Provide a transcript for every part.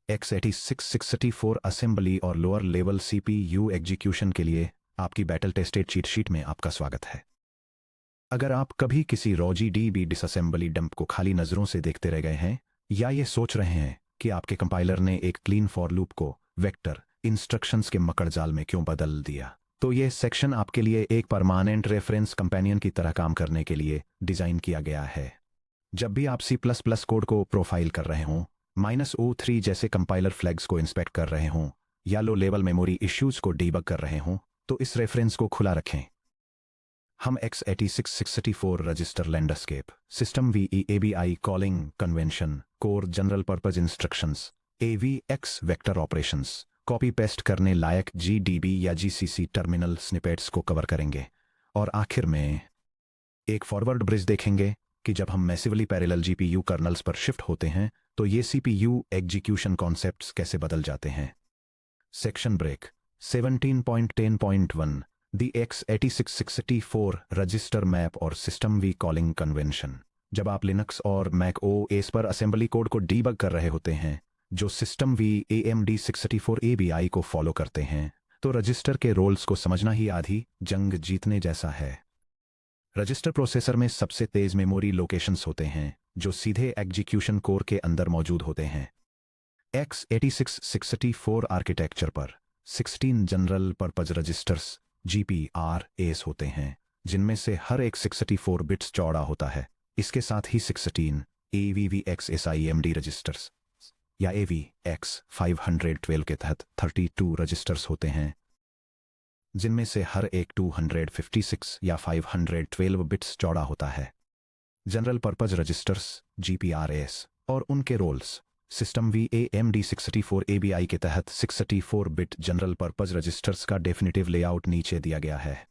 x86-64 assembly और lower level CPU execution के लिए आपकी बैटल टेस्टेड चीट शीट में आपका स्वागत है। अगर आप कभी किसी रोजी डीबी डिसअसेंबली डंप को खाली नज़रों से देखते रह गए हैं या ये सोच रहे हैं कि आपके कंपाइलर ने एक क्लीन फॉर लूप को वेक्टर इंस्ट्रक्शंस के मकड़जाल में क्यों बदल दिया, तो ये सेक्शन आपके लिए एक परमानेंट रेफरेंस कंपेनियन की तरह काम करने के लिए डिज़ाइन किया गया है। जब भी आप C++ कोड को प्रोफाइल कर रहे हों, -O3 जैसे कंपाइलर फ्लैग्स को इंस्पेक्ट कर रहे हों या लो लेवल मेमोरी इश्यूज को डीबग कर रहे हों, तो इस रेफरेंस को खुला रखें। हम x86-64 register landscape system VEABI calling convention core general purpose instructions AVX vector operations copy paste करने लायक GDB या GCC टर्मिनल स्निपेट्स को कवर करेंगे और आखिर में एक फॉरवर्ड ब्रिज देखेंगे कि जब हम मैसिवली पैरेलल GPU कर्नल्स पर शिफ्ट होते हैं तो ये CPU एग्जीक्यूशन कॉन्सेप्ट्स कैसे बदल जाते हैं। सेक्शन ब्रेक 17.10.1 दी x86-64 रजिस्टर मैप और सिस्टम वी कॉलिंग कन्वेंशन। जब आप लिनक्स और मैक OS पर असेंबली कोड को डीबग कर रहे होते हैं जो सिस्टम वी AMD 64 ABI को फॉलो करते हैं, तो रजिस्टर के रोल्स को समझना ही आधी जंग जीतने जैसा है। रजिस्टर प्रोसेसर में सबसे तेज मेमोरी लोकेशंस होते हैं जो सीधे एग्जीक्यूशन कोर के अंदर मौजूद होते हैं। x86-64 आर्किटेक्चर पर 16 जनरल पर्पज रजिस्टर्स GPRAs होते हैं जिनमें से हर एक 64 बिट्स चौड़ा होता है। इसके साथ ही 16 AVVX SIMD रजिस्टर्स या AVX 512 के तहत 32 रजिस्टर्स होते हैं जिनमें से हर एक 256 या 512 बिट्स चौड़ा होता है। जनरल पर्पज रजिस्टर्स GPRAs और उनके roles system V AMD 64 ABI के तहत 64 बिट जनरल पर्पज रजिस्टर्स का डेफिनेटिव लेआउट नीचे दिया गया है।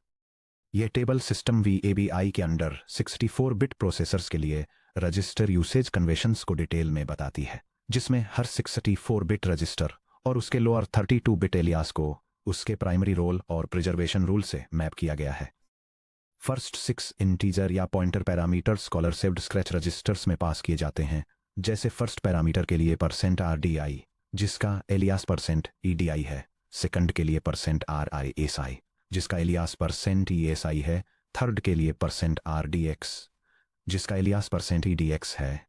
यह टेबल सिस्टम वी ABI के अंडर 64 बिट प्रोसेसर्स के लिए रजिस्टर यूसेज कन्वेंशंस को डिटेल में बताती है, जिसमें हर 64 बिट रजिस्टर और उसके लोअर 32 बिट एलियास को उसके प्राइमरी रोल और प्रिजर्वेशन रूल से मैप किया गया है। फर्स्ट 6 इंटीजर या pointer parameters scalar saved scratch registers में पास किए जाते हैं, जैसे फर्स्ट पैरामीटर के लिए %RDI जिसका एलियास %EDI है, सेकंड के लिए %RISI जिसका एलियास %ESI है, थर्ड के लिए %RDX जिसका एलियास %EDX है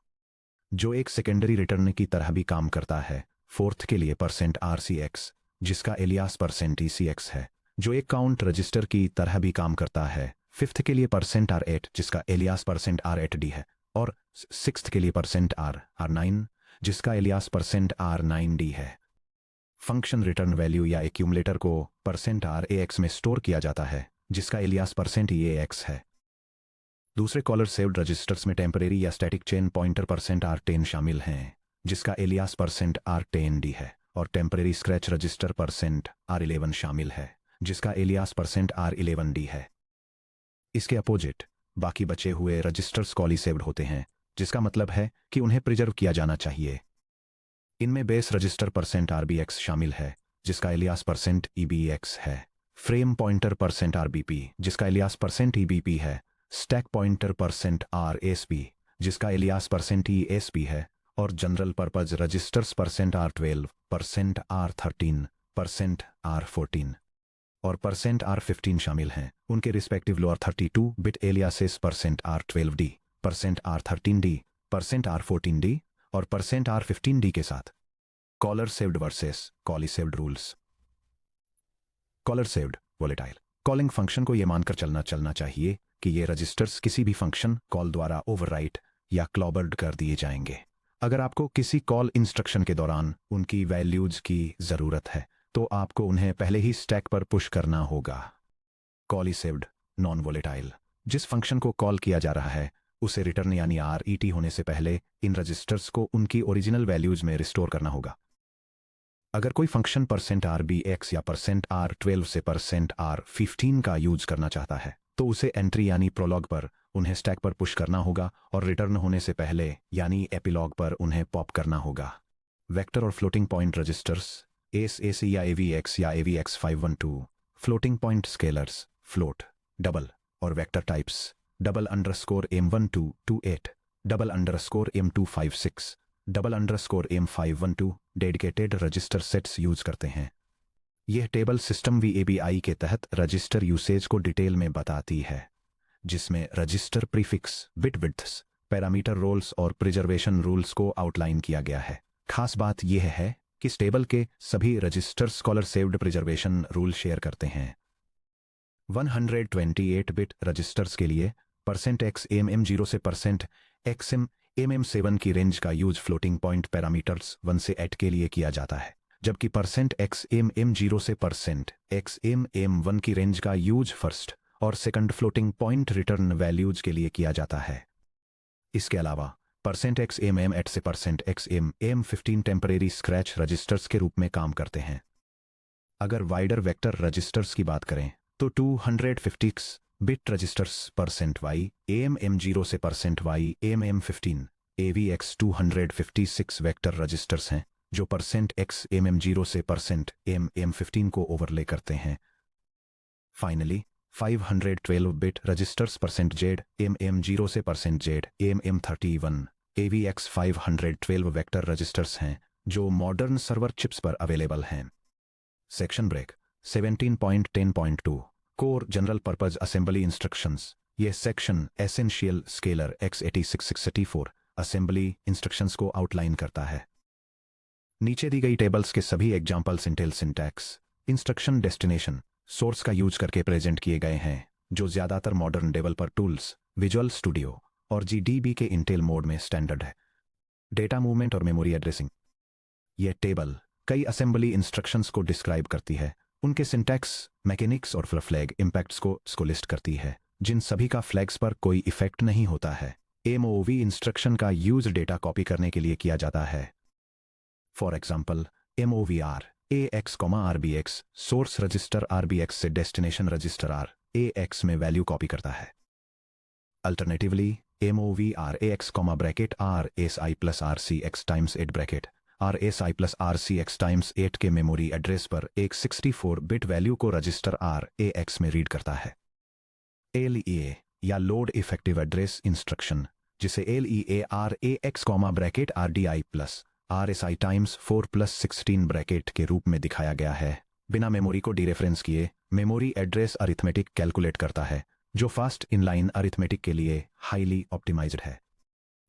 जो एक सेकेंडरी रिटर्न की तरह भी काम करता है, फोर्थ के लिए %RCX जिसका एलियास %ECX है जो एक काउंट रजिस्टर की तरह भी काम करता है, फिफ्थ के लिए %R8 जिसका एलियास %R8D है और सिक्स्थ के लिए %R9 जिसका एलियास %R9D है। फंक्शन रिटर्न वैल्यू या एक्यूमुलेटर को %RAX में स्टोर किया जाता है जिसका एलियास %EAX है। दूसरे कॉलर सेव्ड रजिस्टर्स में टेम्परेरी या स्टैटिक चेन पॉइंटर %R10 शामिल हैं जिसका एलियास %R10D है और टेम्परेरी स्क्रैच रजिस्टर %R11 शामिल है जिसका एलियास %R11D है। इसके अपोजिट बाकी बचे हुए रजिस्टर्स कॉली सेव्ड होते हैं, जिसका मतलब है कि उन्हें प्रिजर्व किया जाना चाहिए। इनमें बेस रजिस्टर %RBX शामिल है जिसका एलियास %EBX है, फ्रेम पॉइंटर %RBP जिसका एलियास %EBP है, स्टैक पॉइंटर %RSP जिसका एलियास %ESP है और general purpose registers %R12, %R13, %R14 और %R15 शामिल हैं। उनके respective lower 32 bit aliases %R12D, %R13D, %R14D और %R15D के साथ। Caller saved versus callee saved rules. Caller saved volatile calling function को यह मानकर चलना चाहिए कि ये रजिस्टर्स किसी भी फंक्शन कॉल द्वारा ओवरराइट या क्लॉबर्ड कर दिए जाएंगे। अगर आपको किसी कॉल इंस्ट्रक्शन के दौरान उनकी वैल्यूज की ज़रूरत है तो आपको उन्हें पहले ही स्टैक पर पुश करना होगा। कॉली सेव्ड नॉन वोलेटाइल जिस फंक्शन को कॉल किया जा रहा है उसे रिटर्न यानी RET होने से पहले इन रजिस्टर्स को उनकी ओरिजिनल वैल्यूज में रिस्टोर करना होगा। अगर कोई फंक्शन %RBX या %R12 से %R15 का यूज करना चाहता है तो उसे एंट्री यानी प्रोलॉग पर उन्हें स्टैक पर पुश करना होगा और रिटर्न होने से पहले यानी एपिलॉग पर उन्हें पॉप करना होगा। वेक्टर और फ्लोटिंग पॉइंट रजिस्टर्स ASAC या AVX या AVX 512, floating point scalars float, double और vector types $_M1228, $_M256, $M512 dedicated register sets use करते हैं। यह टेबल सिस्टम VABI के तहत रजिस्टर यूसेज को डिटेल में बताती है, जिसमें register prefix, bit widths, parameter roles और प्रिजर्वेशन रूल्स को आउटलाइन किया गया है। खास बात यह है कि इस टेबल के सभी register scholar saved preservation rule share करते हैं। 128 बिट रजिस्टर्स के लिए %XMM0 से %XMM7 की रेंज का यूज फ्लोटिंग पॉइंट पैरामीटर्स 1 से 8 के लिए किया जाता है, जबकि %XMM0 से %XMM1 की रेंज का यूज फर्स्ट और second floating point return values के लिए किया जाता है। इसके अलावा %XMM8 से %XMM15 टेम्परेरी स्क्रैच रजिस्टर्स के रूप में काम करते हैं। अगर वाइडर वेक्टर रजिस्टर्स की बात करें तो 256 बिट रजिस्टर्स %YAMM0 से %YAMM15 AVX 256 वेक्टर रजिस्टर्स हैं, जो %XMM0 से %MM15 को ओवरले करते हैं। फाइनली 512 बिट रजिस्टर्स %ZMM0 से %ZMM31 AVX 512 वेक्टर रजिस्टर्स हैं, जो मॉडर्न सर्वर चिप्स पर अवेलेबल हैं। Section break 17.10.2 core general purpose assembly instructions. यह section essential scalar x86-64 assembly instructions को आउटलाइन करता है। नीचे दी गई टेबल्स के सभी examples Intel syntax, instruction destination, source का यूज करके प्रेजेंट किए गए हैं, जो ज्यादातर modern developer tools, visual studio और GDB के इंटेल मोड में स्टैंडर्ड है। डेटा मूवमेंट और मेमोरी एड्रेसिंग। यह टेबल कई असेंबली इंस्ट्रक्शंस को डिस्क्राइब करती है, उनके सिंटैक्स, मैकेनिक्स और फ्लैग इम्पैक्ट्स को लिस्ट करती है, जिन सभी का फ्लैग्स पर कोई इफेक्ट नहीं होता है। MOV इंस्ट्रक्शन का यूज डेटा कॉपी करने के लिए किया जाता है। For example MOVR AX, RBX source register RBX से डेस्टिनेशन रजिस्टर RAX में वैल्यू कॉपी करता है। Alternatively MOVR AX, RSI plus RCX times 8 bracket RSI plus RCX times 8 के मेमोरी एड्रेस पर एक 64 बिट वैल्यू को रजिस्टर RAX में read करता है। LEA या लोड इफेक्टिव एड्रेस इंस्ट्रक्शन, जिसे LEA RAX, RDI plus RSI times 4 plus 16 bracket के रूप में दिखाया गया है, बिना मेमोरी को डीरेफरेंस किए मेमोरी एड्रेस अरिथमेटिक कैलकुलेट करता है, जो फास्ट इनलाइन अरिथमेटिक के लिए हाईली ऑप्टिमाइज्ड है।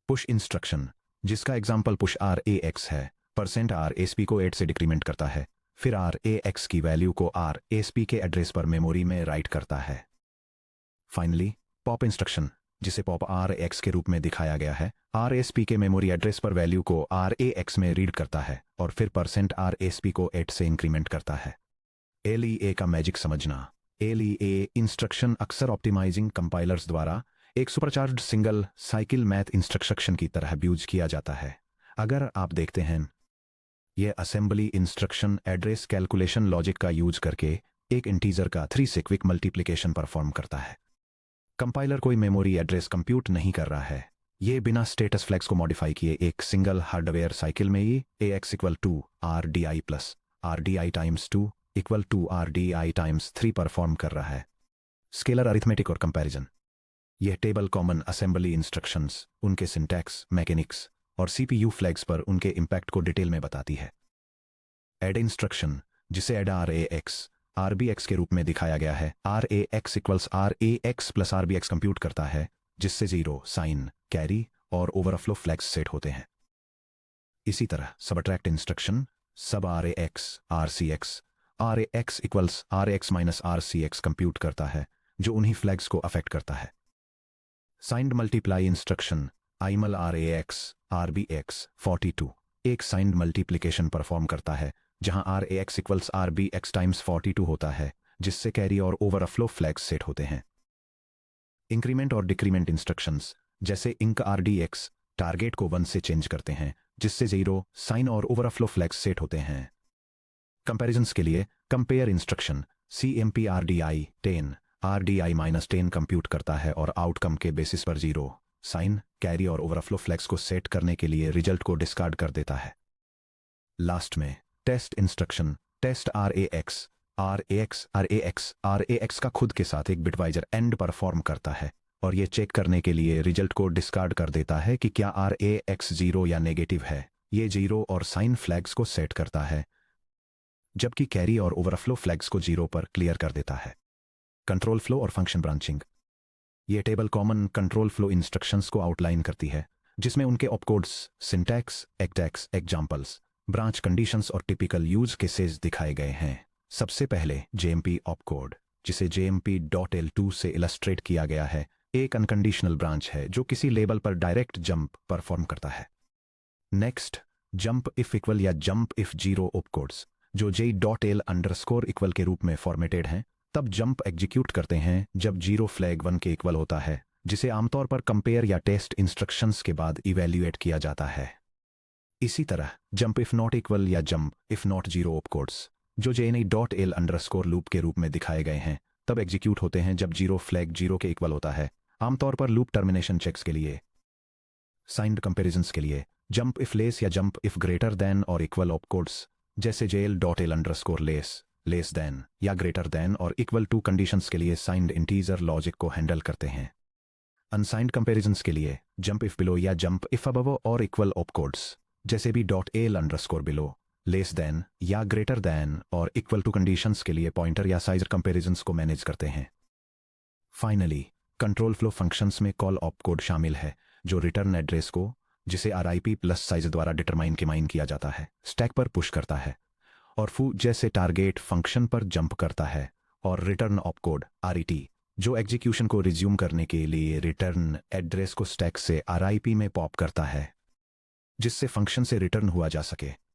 पुश इंस्ट्रक्शन, जिसका एग्जाम्पल पुश RAX है, %RSP को 8 से डिक्रीमेंट करता है, फिर RAX की वैल्यू को RSP के एड्रेस पर मेमोरी में राइट करता है। फाइनली पॉप इंस्ट्रक्शन, जिसे पॉप RAX के रूप में दिखाया गया है, RSP के मेमोरी एड्रेस पर वैल्यू को RAX में रीड करता है और फिर %RSP को 8 से इंक्रीमेंट करता है। LEA का मैजिक समझना। LEA इंस्ट्रक्शन अक्सर ऑप्टिमाइजिंग कंपाइलर्स द्वारा एक supercharged single cycle math instruction की तरह यूज किया जाता है। अगर आप देखते हैं, यह assembly instruction address calculation logic का यूज करके एक इंटीजर का 3 से क्विक मल्टीप्लिकेशन परफॉर्म करता है। कंपाइलर कोई मेमोरी एड्रेस कंप्यूट नहीं कर रहा है, यह बिना स्टेटस फ्लैग्स को मॉडिफाई किए एक सिंगल हार्डवेयर साइकिल में ही AX = RDI plus RDI times 2 = RDI times 3 perform कर रहा है। स्केलर अरिथमेटिक और कंपैरिजन। यह टेबल कॉमन असेंबली इंस्ट्रक्शंस, उनके सिंटैक्स, मैकेनिक्स और CPU फ्लैग्स पर उनके इम्पैक्ट को डिटेल में बताती है। ऐड इंस्ट्रक्शन, जिसे ऐड RAX RBX के रूप में दिखाया गया है, RAX = RAX plus RBX compute करता है, जिससे 0, साइन, कैरी और ओवरफ्लो फ्लैग्स सेट होते हैं। इसी तरह सबट्रैक्ट इंस्ट्रक्शन सब RAX RCX RAX = RAX - RCX compute करता है, जो उन्हीं फ्लैग्स को अफेक्ट करता है। Signed multiply instruction IML RAX RBX 42 एक साइंड मल्टीप्लिकेशन परफॉर्म करता है, जहां RAX = RBX टाइम्स 42 होता है, जिससे कैरी और ओवरफ्लो फ्लैग्स सेट होते हैं। इंक्रीमेंट और डिक्रीमेंट इंस्ट्रक्शंस, जैसे इंक RDX टारगेट को 1 से चेंज करते हैं, जिससे 0, साइन और ओवरफ्लो फ्लैग्स सेट होते हैं। कंपैरिजंस के लिए compare instruction CMP RDI 10 RDI - 10 compute करता है और आउटकम के बेसिस पर 0, साइन, कैरी और ओवरफ्लो फ्लैग्स को सेट करने के लिए रिजल्ट को डिस्कार्ड कर देता है। लास्ट में टेस्ट इंस्ट्रक्शन टेस्ट RAX का खुद के साथ एक बिटवाइजर एंड परफॉर्म करता है, और ये चेक करने के लिए रिजल्ट को डिस्कार्ड कर देता है कि क्या RAX 0 या नेगेटिव है। ये 0 और साइन फ्लैग्स को सेट करता है, जबकि कैरी और ओवरफ्लो फ्लैग्स को 0 पर क्लियर कर देता है। कंट्रोल फ्लो और फंक्शन ब्रांचिंग। ये table common control flow instructions को आउटलाइन करती है, जिसमें उनके ऑपकोड्स, सिंटैक्स, एक्टैक्स, एग्जाम्पल्स, ब्रांच कंडीशंस और टिपिकल यूज केसेस दिखाए गए हैं। सबसे पहले JMP ऑपकोड, जिसे JMP.L2 से इलस्ट्रेट किया गया है, एक अनकंडीशनल ब्रांच है जो किसी लेबल पर डायरेक्ट जंप परफॉर्म करता है। नेक्स्ट, जंप इफ इक्वल या जंप इफ 0 ऑपकोड्स, जो J.L_equal के रूप में फॉर्मेटेड हैं, तब जंप एग्जीक्यूट करते हैं जब 0 फ्लैग 1 के इक्वल होता है, जिसे आमतौर पर कंपेयर या टेस्ट इंस्ट्रक्शंस के बाद इवैल्यूएट किया जाता है। इसी तरह जंप इफ नॉट इक्वल या जंप इफ नॉट 0 ऑपकोड्स, जो JNE.L_loop के रूप में दिखाए गए हैं, तब एग्जीक्यूट होते हैं जब 0 फ्लैग 0 के इक्वल होता है, आमतौर पर लूप टर्मिनेशन चेक्स के लिए। साइंड कंपैरिजंस के लिए जंप इफ लेस या जंप इफ ग्रेटर देन और इक्वल ऑपकोड्स, जैसे JL.L_less, लेस देन या ग्रेटर देन और इक्वल टू कंडीशंस के लिए साइंड इंटीजर लॉजिक को हैंडल करते हैं। अनसाइंड कंपैरिजंस के लिए जंप इफ बिलो या जंप इफ अबव और इक्वल ऑपकोड्स, जैसे भी .L_below, लेस देन या ग्रेटर देन और इक्वल टू कंडीशंस के लिए पॉइंटर या साइज कंपैरिजंस को मैनेज करते हैं। फाइनली, कंट्रोल फ्लो फंक्शंस में कॉल ऑपकोड शामिल है, जो रिटर्न एड्रेस को, जिसे RIP प्लस साइज द्वारा डिटरमाइन किया जाता है, स्टैक पर पुश करता है, और फू जैसे टारगेट फंक्शन पर जंप करता है, और रिटर्न ऑपकोड RET, जो एग्जीक्यूशन को रिज्यूम करने के लिए रिटर्न एड्रेस को स्टैक से RIP में पॉप करता है, जिससे फंक्शन से रिटर्न हुआ जा सके।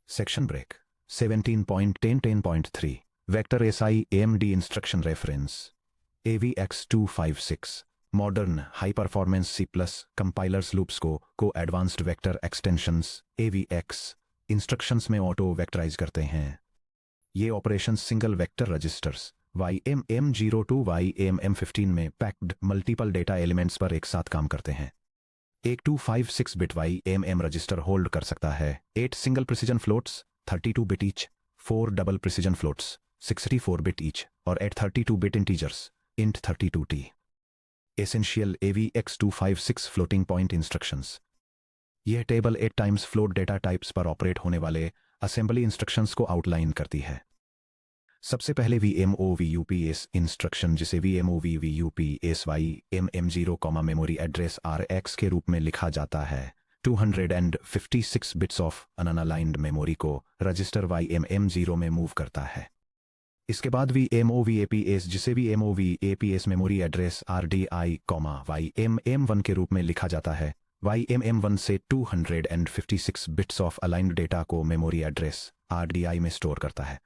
Section break 17.10.10.3 vector SI AMD instruction reference AVX256 modern high performance C+ compilers loops को advanced vector extensions AVX instructions में ऑटो वेक्टराइज करते हैं। ये operations single vector registers YMM0 to YMM15 में पैक्ड मल्टीपल डेटा एलिमेंट्स पर एक साथ काम करते हैं। एक 256 बिट YMM रजिस्टर होल्ड कर सकता है 8 single precision floats 32 bit each, 4 double precision floats 64 bit each और 8 32 bit integers int 32T। Essential AVX256 floating point instructions. यह table 8 times float data types पर ऑपरेट होने वाले असेंबली इंस्ट्रक्शंस को outline करती है। सबसे पहले VMOVUPS इंस्ट्रक्शन, जिसे VMOVUPS YMM0, memory address RX के रूप में लिखा जाता है, 256 बिट्स ऑफ अनअलाइंड मेमोरी को रजिस्टर YMM0 में मूव करता है। इसके बाद VMOVAPS, जिसे VMOVAPS memory address RDI, YMM1 के रूप में लिखा जाता है, YMM1 से 256 बिट्स ऑफ अलाइंड डेटा को मेमोरी एड्रेस RDI में स्टोर करता है।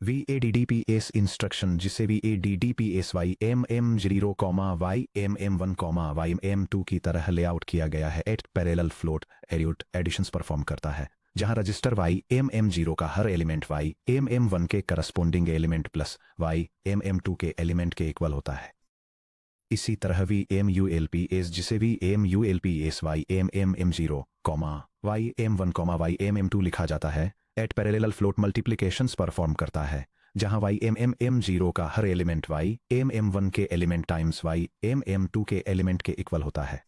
VADDPS इंस्ट्रक्शन, जिसे VADDPS YMM0, YMM1, YMM2 की तरह लेआउट किया गया है, 8 पैरेलल फ्लोट एडिशंस परफॉर्म करता है, जहां रजिस्टर YMM0 का हर एलिमेंट YMM1 के करस्पोंडिंग एलिमेंट प्लस YMM2 के एलिमेंट के इक्वल होता है। इसी तरह VMULPS, जिसे VMULPS YMM0, YM1, YMM2 लिखा जाता है, 8 पैरेलल फ्लोट मल्टीप्लिकेशंस परफॉर्म करता है, जहां YMM0 का हर एलिमेंट YMM1 के एलिमेंट टाइम्स YMM2 के एलिमेंट के इक्वल होता है।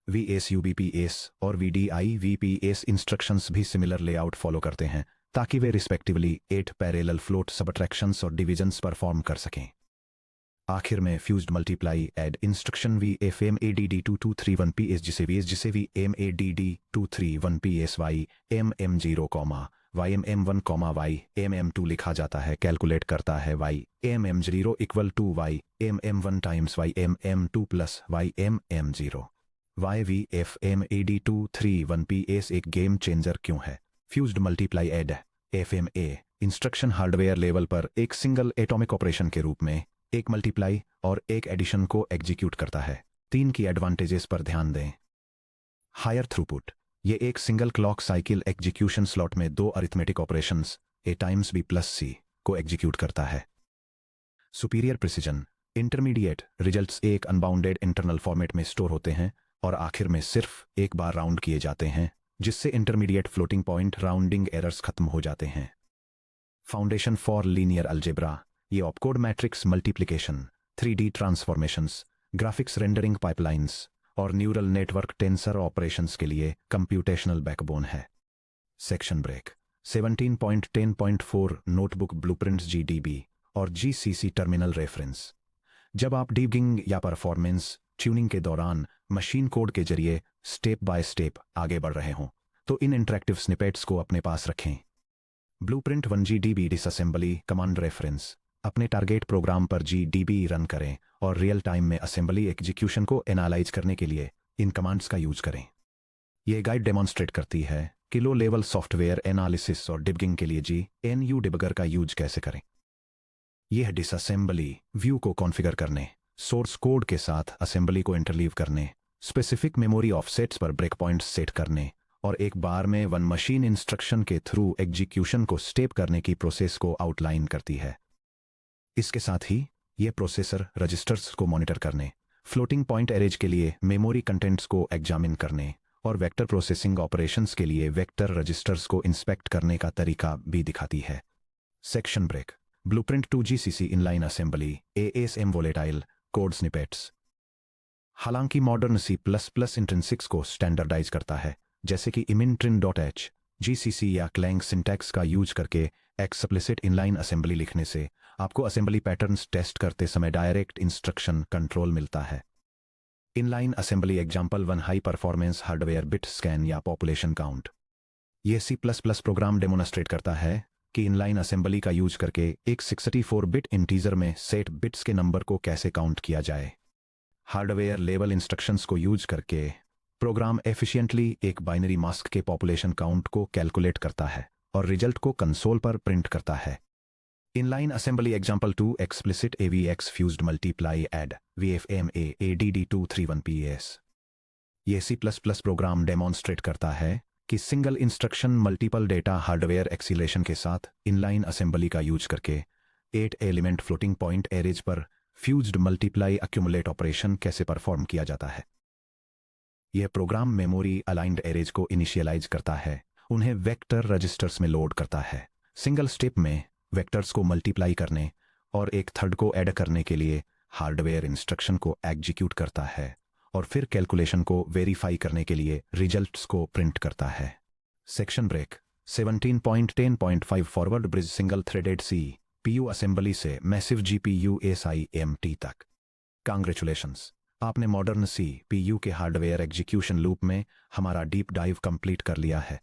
VSUBPS और VDIVPS इंस्ट्रक्शंस भी सिमिलर लेआउट फॉलो करते हैं, ताकि वे रिस्पेक्टिवली 8 पैरेलल फ्लोट सबट्रैक्शंस और डिविजन्स परफॉर्म कर सकें। आखिर में fused multiply add instruction VFMADD2231PS, जिसे VMADD231PS YMM0, YMM1, YMM2 लिखा जाता है, कैलकुलेट करता है YMM0 equal to YMM1 times YMM2 plus YMM0। YVFMAD231PS एक गेम चेंजर क्यों है? Fused multiply add FMA instruction hardware level पर एक सिंगल एटॉमिक ऑपरेशन के रूप में एक मल्टीप्लाई और एक एडिशन को एग्जीक्यूट करता है। 3 की एडवांटेजेस पर ध्यान दें। हायर थ्रूपुट, ये एक single clock cycle execution slot में 2 arithmetic operations A times B plus C को एग्जीक्यूट करता है। सुपीरियर प्रिसिजन, इंटरमीडिएट रिजल्ट्स एक अनबाउंडेड इंटरनल फॉर्मेट में स्टोर होते हैं और आखिर में सिर्फ एक बार राउंड किए जाते हैं, जिससे intermediate floating point rounding errors खत्म हो जाते हैं। फाउंडेशन फॉर लीनियर अलजेब्रा, ये opcode matrix multiplication, 3D transformations, graphics rendering pipelines और न्यूरल नेटवर्क टेंसर ऑपरेशंस के लिए कंप्यूटेशनल बैकबोन है। Section break. 17.10.4 notebook blueprints GDB और GCC टर्मिनल रेफरेंस। जब आप डीबगिंग या परफॉर्मेंस ट्यूनिंग के दौरान मशीन कोड के जरिए स्टेप बाय स्टेप आगे बढ़ रहे हों तो इन इंटरैक्टिव स्निपेट्स को अपने पास रखें। Blueprint 1 GDB disassembly command reference. अपने टारगेट प्रोग्राम पर GDB रन करें और रियल टाइम में असेंबली एग्जीक्यूशन को एनालाइज करने के लिए इन कमांड्स का यूज करें। यह गाइड डेमोन्स्ट्रेट करती है कि लो लेवल सॉफ्टवेयर एनालिसिस और डिबगिंग के लिए GNU डिबगर का यूज कैसे करें। यह डिसअसेंबली व्यू को कॉन्फ़िगर करने, सोर्स कोड के साथ असेंबली को इंटरलीव करने, स्पेसिफिक मेमोरी ऑफसेट्स पर ब्रेक पॉइंट्स सेट करने और एक बार में वन मशीन इंस्ट्रक्शन के थ्रू एग्जीक्यूशन को स्टेप करने की प्रोसेस को आउटलाइन करती है। इसके साथ ही यह प्रोसेसर रजिस्टर्स को मॉनिटर करने, फ्लोटिंग पॉइंट एरेज के लिए मेमोरी कंटेंट्स को एग्जामिन करने और वेक्टर प्रोसेसिंग ऑपरेशंस के लिए वेक्टर रजिस्टर्स को इंस्पेक्ट करने का तरीका भी दिखाती है। Section break. Blueprint 2 GCC inline assembly ASM volatile code snippets. हालांकि मॉडर्न C++ इंट्रिंसिक्स को स्टैंडर्डाइज करता है, जैसे कि imintrin.h, GCC या Clang सिंटैक्स का यूज करके एक्सप्लिसिट इनलाइन असेंबली लिखने से आपको असेंबली पैटर्न्स टेस्ट करते समय डायरेक्ट इंस्ट्रक्शन कंट्रोल मिलता है। Inline assembly example 1 high performance hardware bit scan या पॉपुलेशन काउंट। यह C++ प्रोग्राम डेमोन्स्ट्रेट करता है कि इनलाइन असेंबली का यूज करके एक 64 बिट इंटीजर में सेट बिट्स के नंबर को कैसे काउंट किया जाए। हार्डवेयर लेवल इंस्ट्रक्शंस को यूज करके प्रोग्राम एफिशिएंटली एक बाइनरी मास्क के पॉपुलेशन काउंट को कैलकुलेट करता है और रिजल्ट को कंसोल पर प्रिंट करता है। Inline assembly example 2 explicit AVX fused multiply add VFMA ADD231PS। यह C++ प्रोग्राम डेमोन्स्ट्रेट करता है कि single instruction multiple data hardware acceleration के साथ इनलाइन असेंबली का यूज करके 8 एलिमेंट फ्लोटिंग पॉइंट एरेज पर फ्यूज्ड मल्टीप्लाई अक्यूमुलेट ऑपरेशन कैसे परफॉर्म किया जाता है। यह प्रोग्राम मेमोरी अलाइंड एरेज को इनिशियलाइज करता है, उन्हें वेक्टर रजिस्टर्स में लोड करता है, सिंगल स्टेप में वेक्टर्स को मल्टीप्लाई करने और एक थर्ड को ऐड करने के लिए हार्डवेयर इंस्ट्रक्शन को एग्जीक्यूट करता है और फिर कैलकुलेशन को वेरीफाई करने के लिए रिजल्ट्स को प्रिंट करता है। Section break. 17.10.5 forward bridge single threaded CPU assembly से मैसिव GPU SIMT तक। कांग्रेचुलेशंस, आपने मॉडर्न CPU के हार्डवेयर एग्जीक्यूशन लूप में हमारा डीप डाइव कंप्लीट कर लिया है।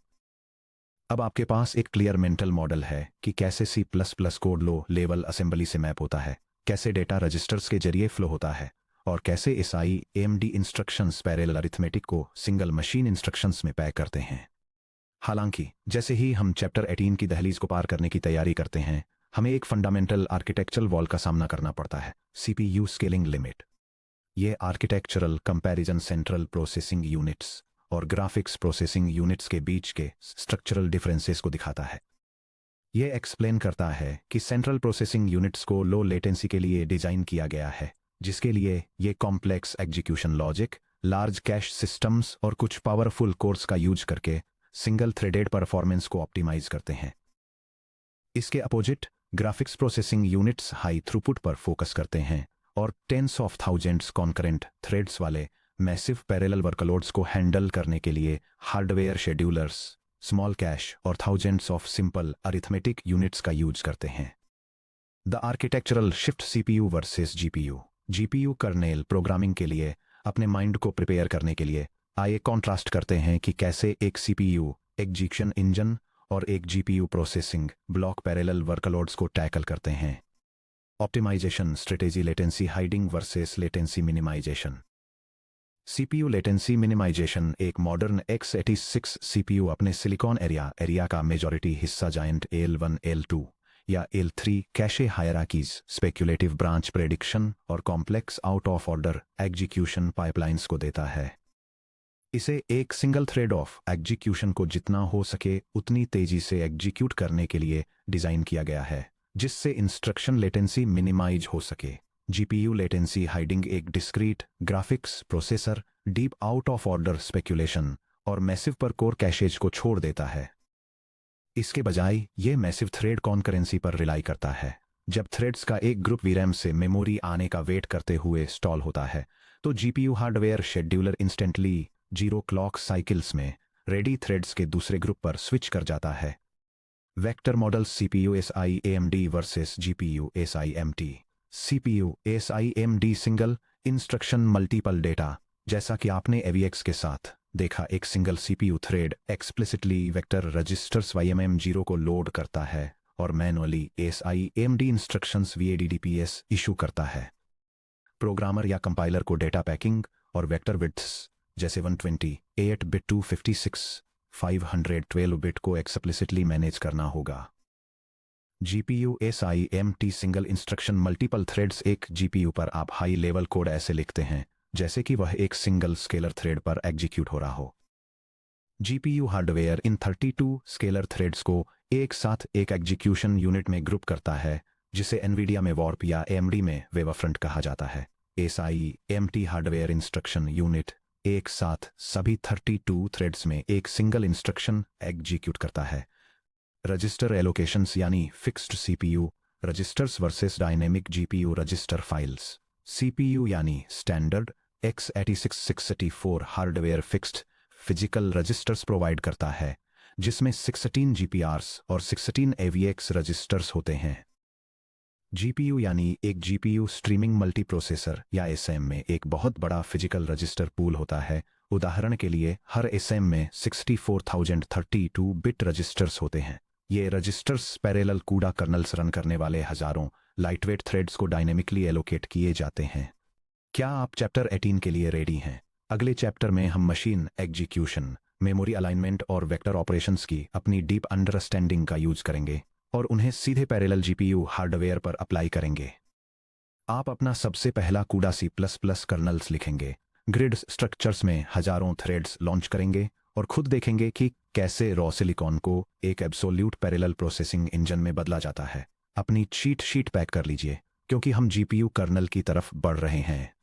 अब आपके पास एक क्लियर मेंटल मॉडल है कि कैसे C++ code low level assembly से मैप होता है, कैसे डेटा रजिस्टर्स के जरिए फ्लो होता है और कैसे SIMD इंस्ट्रक्शंस पैरेलल अरिथमेटिक को सिंगल मशीन इंस्ट्रक्शंस में पैक करते हैं। हालांकि जैसे ही हम चैप्टर 18 की दहलीज को पार करने की तैयारी करते हैं, हमें एक फंडामेंटल आर्किटेक्चरल वॉल का सामना करना पड़ता है, CPU स्केलिंग लिमिट। ये architectural comparison central processing units और ग्राफिक्स प्रोसेसिंग यूनिट्स के बीच के स्ट्रक्चरल डिफरेंसेस को दिखाता है। यह एक्सप्लेन करता है कि सेंट्रल प्रोसेसिंग यूनिट्स को लो लेटेंसी के लिए डिजाइन किया गया है, जिसके लिए ये complex execution logic, large cache systems और कुछ पावरफुल कोर्स का यूज करके सिंगल थ्रेडेड परफॉर्मेंस को ऑप्टिमाइज करते हैं। इसके opposite graphics processing units high throughput पर फोकस करते हैं और tens of thousands concurrent threads वाले मैसिव पैरेलल वर्कलोड्स को हैंडल करने के लिए हार्डवेयर शेड्यूलर्स, स्मॉल कैश और thousands of simple arithmetic units का यूज करते हैं। The architectural shift CPU versus GPU kernel programming के लिए अपने माइंड को प्रिपेयर करने के लिए आइए कॉन्ट्रास्ट करते हैं कि कैसे एक CPU एग्जीक्यूशन इंजन और एक GPU processing block parallel workloads को टैकल करते हैं। Optimization strategy latency hiding versus latency minimization. CPU latency minimization. एक मॉडर्न x86 CPU अपने सिलिकॉन एरिया का मेजॉरिटी हिस्सा जायंट L1 L2 या L3 cache hierarchies, speculative branch prediction और complex out of order execution pipelines को देता है। इसे एक सिंगल थ्रेड ऑफ एग्जीक्यूशन को जितना हो सके उतनी तेजी से एग्जीक्यूट करने के लिए डिजाइन किया गया है, जिससे इंस्ट्रक्शन लेटेंसी मिनिमाइज हो सके। GPU लेटेंसी हाइडिंग एक discrete graphics processor deep out of order speculation और मैसिव पर कोर कैशेज को छोड़ देता है। इसके बजाय यह मैसिव थ्रेड कॉन्करेंसी पर रिलाई करता है। जब थ्रेड्स का एक ग्रुप VRAM से मेमोरी आने का वेट करते हुए स्टॉल होता है, तो GPU hardware scheduler instantly 0 clock cycles में रेडी थ्रेड्स के दूसरे ग्रुप पर स्विच कर जाता है। Vector model CPU SIMD versus GPU SIMT। CPU SIMD single instruction multiple data. जैसा कि आपने AVX के साथ देखा, एक single CPU thread explicitly vector registers YMM0 को लोड करता है और manually SIMD instructions VADDPS issue करता है। प्रोग्रामर या कंपाइलर को डेटा पैकिंग और वेक्टर विड्थ्स जैसे 128 बिट 256 512 बिट को एक्सप्लिसिटली मैनेज करना होगा। GPU SIMT single instruction multiple threads. एक जीपीयू पर आप हाई लेवल कोड ऐसे लिखते हैं जैसे कि वह एक सिंगल स्केलर थ्रेड पर एग्जीक्यूट हो रहा हो। जीपीयू हार्डवेयर इन 32 स्केलर थ्रेड्स को एक साथ एक एग्जीक्यूशन यूनिट में ग्रुप करता है, जिसे एनवीडिया में वॉर्प या AMD में वेवफ्रंट कहा जाता है। SIMT हार्डवेयर इंस्ट्रक्शन यूनिट एक साथ सभी 32 थ्रेड्स में एक सिंगल इंस्ट्रक्शन एग्जीक्यूट करता है। रजिस्टर एलोकेशंस यानी fixed CPU registers versus dynamic GPU register files. CPU यानी standard x86 684 hardware fixed physical registers provide करता है, जिसमें 16 GPRs और 16 AVX रजिस्टर्स होते हैं। जीपीयू यानी एक जीपीयू स्ट्रीमिंग मल्टीप्रोसेसर या SM में एक बहुत बड़ा फिजिकल रजिस्टर पूल होता है। उदाहरण के लिए हर SM में 64,032 बिट रजिस्टर्स होते हैं। ये रजिस्टर्स पैरेलल कूडा कर्नल्स रन करने वाले हजारों लाइटवेट थ्रेड्स को डायनेमिकली एलोकेट किए जाते हैं। क्या आप चैप्टर 18 के लिए रेडी हैं? अगले चैप्टर में हम मशीन एग्जीक्यूशन, मेमोरी अलाइनमेंट और वेक्टर ऑपरेशंस की अपनी डीप अंडरस्टैंडिंग का यूज करेंगे और उन्हें सीधे पैरेलल जीपीयू हार्डवेयर पर अप्लाई करेंगे। आप अपना सबसे पहला कूडा C++ कर्नल्स लिखेंगे, ग्रिड स्ट्रक्चर्स में हजारों थ्रेड्स लॉन्च करेंगे और खुद देखेंगे कि कैसे रॉ सिलिकॉन को एक एब्सोल्यूट पैरेलल प्रोसेसिंग इंजन में बदला जाता है। अपनी चीट शीट पैक कर लीजिए, क्योंकि हम जीपीयू कर्नल की तरफ बढ़ रहे हैं।